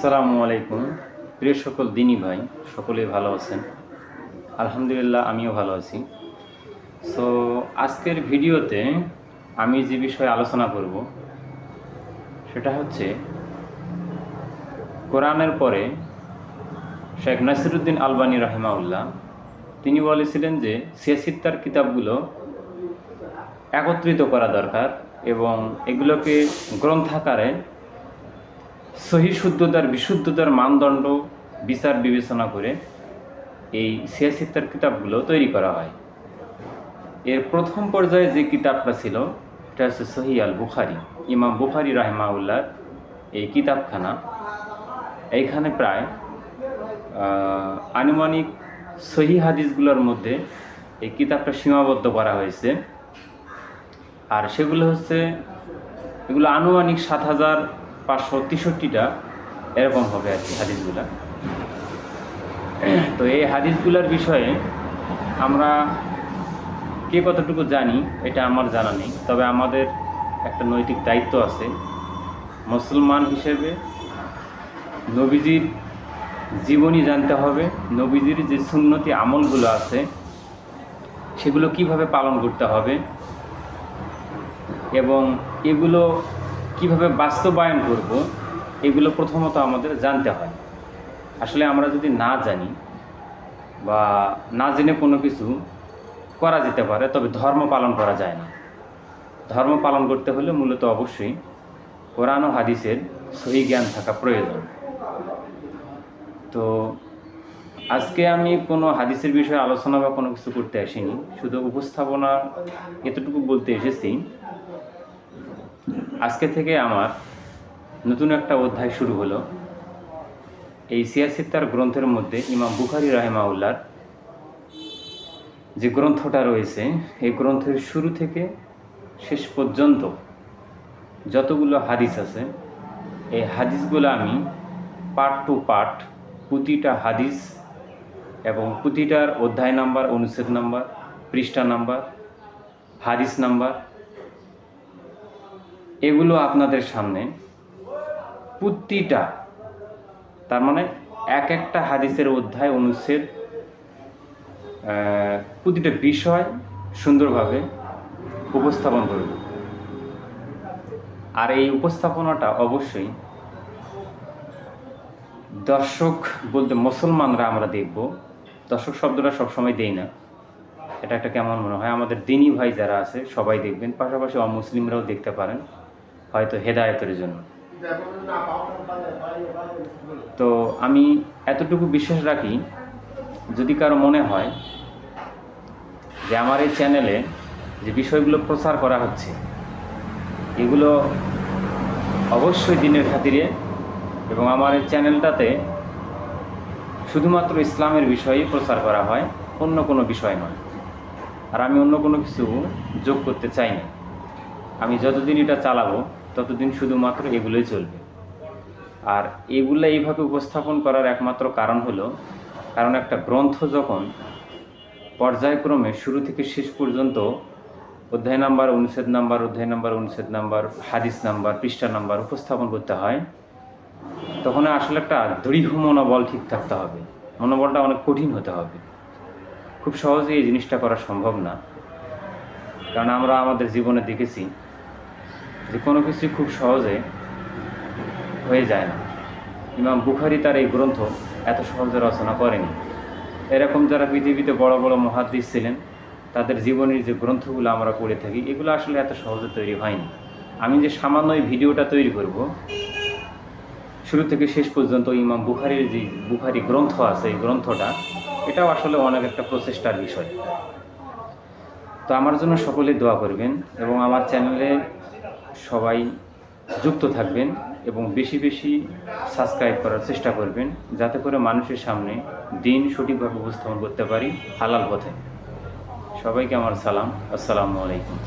আসসালামু আলাইকুম। প্রিয় সকল দিনী ভাই, সকলেই ভালো আছেন? আলহামদুলিল্লাহ, আমিও ভালো আছি। সো আজকের ভিডিওতে আমি যে বিষয়ে আলোচনা করব সেটা হচ্ছে কোরআনের পরে শেখ নাসিরুদ্দিন আলবানী রাহিমাহুল্লাহ তিনি বলেছিলেন যে সিয়াসিত্তার কিতাবগুলো একত্রিত করা দরকার এবং এগুলোকে গ্রন্থাকারে সহি শুদ্ধতার বিশুদ্ধতার মানদণ্ড বিচার বিবেচনা করে এই সিয়াসিত্তার কিতাবগুলো তৈরি করা হয়। এর প্রথম পর্যায়ে যে কিতাবটা ছিল এটা হচ্ছে সহিহ আল বুখারী। ইমাম বুখারী রাহিমাহুল্লাহর এই কিতাবখানা, এইখানে প্রায় আনুমানিক সহি হাদিসগুলোর মধ্যে এই কিতাবটা সীমাবদ্ধ করা হয়েছে। আর সেগুলো হচ্ছে এগুলো আনুমানিক ৭,৫৬৩টা এরকম হবে আর কি হাদিসগুলা। তো এই হাদিসগুলোর বিষয়ে আমরা কে কতটুকু জানি এটা আমার জানা নেই, তবে আমাদের একটা নৈতিক দায়িত্ব আছে মুসলমান হিসেবে। নবীজির জীবনী জানতে হবে, নবীজির যে সুন্নতি আমলগুলো আছে সেগুলো কিভাবে পালন করতে হবে এবং এগুলো কিভাবে বাস্তবায়ন করব এগুলো প্রথমত আমাদের জানতে হয়। আসলে আমরা যদি না জানি বা না জেনে কোনো কিছু করা যেতে পারে, তবে ধর্ম পালন করা যায় না। ধর্ম পালন করতে হলে মূলত অবশ্যই কোরআন ও হাদিসের সহি জ্ঞান থাকা প্রয়োজন। তো আজকে আমি কোনো হাদিসের বিষয়ে আলোচনা বা কোনো কিছু করতে আসিনি, শুধু উপস্থাপনা এতটুকু বলতে এসেছি। আজকে থেকে আমার নতুন একটা অধ্যায় শুরু হলো। এই সিয়াসিত্তার গ্রন্থের মধ্যে ইমাম বুখারী রাহিমাহুল্লাহর যে গ্রন্থটা রয়েছে এই গ্রন্থের শুরু থেকে শেষ পর্যন্ত যতগুলো হাদিস আছে এই হাদিসগুলো আমি পার্ট টু পার্ট প্রতিটা হাদিস এবং প্রতিটার অধ্যায় নাম্বার, অনুচ্ছেদ নাম্বার, পৃষ্ঠা নাম্বার, হাদিস নাম্বার এগুলো আপনাদের সামনে প্রতিটা, তার মানে এক একটা হাদিসের অধ্যায়, অনুচ্ছেদ, প্রতিটা বিষয় সুন্দরভাবে উপস্থাপন করব। আর এই উপস্থাপনাটা অবশ্যই দর্শক বলতে মুসলমানরা আমরা দেখব। দর্শক শব্দটা সবসময় দেই না, এটা একটা কেমন মনে হয়। আমাদের দিনী ভাই যারা আছে সবাই দেখবেন, পাশাপাশি অমুসলিমরাও দেখতে পারেন, হয়তো হেদায়েতের জন্য। তো আমি এতটুকু বিশ্বাস রাখি, যদি কারো মনে হয় যে আমার এই চ্যানেলে যে বিষয়গুলো প্রচার করা হচ্ছে এগুলো অবশ্যই দিনের খাতিরে, এবং আমার এই চ্যানেলটাতে শুধুমাত্র ইসলামের বিষয়েই প্রচার করা হয়, অন্য কোনো বিষয় নয়। আর আমি অন্য কোনো কিছু যোগ করতে চাই না। আমি যতদিন এটা চালাবো ততদিন শুধুমাত্র এগুলোই চলবে। আর এগুলো এইভাবে উপস্থাপন করার একমাত্র কারণ হলো, কারণ একটা গ্রন্থ যখন পর্যায়ক্রমে শুরু থেকে শেষ পর্যন্ত অধ্যায় নাম্বার, অনুচ্ছেদ নাম্বার, অধ্যায় নাম্বার, অনুচ্ছেদ নাম্বার, হাদিস নাম্বার, পৃষ্ঠা নাম্বার উপস্থাপন করতে হয়, তখন আসলে একটা দৃঢ় মনোবল ঠিক থাকতে হবে। মনোবলটা অনেক কঠিন হতে হবে। খুব সহজে এই জিনিসটা করা সম্ভব না, কারণ আমরা আমাদের জীবনে দেখেছি যে কোনো কিছুই খুব সহজে হয়ে যায় না। ইমাম বুখারী তার এই গ্রন্থ এত সহজে রচনা করেনি। এরকম যারা পৃথিবীতে বড় বড় মুহাদ্দিস ছিলেন তাদের জীবনের যে গ্রন্থগুলো আমরা পড়ে থাকি এগুলো আসলে এত সহজে তৈরি হয়নি। আমি যে সামান্য এই ভিডিওটা তৈরি করব শুরু থেকে শেষ পর্যন্ত ইমাম বুখারীর যে বুখারী গ্রন্থ আছে এই গ্রন্থটা, এটাও আসলে অনেক একটা প্রচেষ্টার বিষয়। তো আমার জন্য সকলেই দোয়া করবেন এবং আমার চ্যানেলে সবাই যুক্ত থাকবেন এবং বেশি বেশি সাবস্ক্রাইব করার চেষ্টা করবেন, যাতে করে মানুষের সামনে দিন সঠিকভাবে উপস্থাপন করতে পারি হালাল পথে। সবাইকে আমার সালাম, আসসালামু আলাইকুম।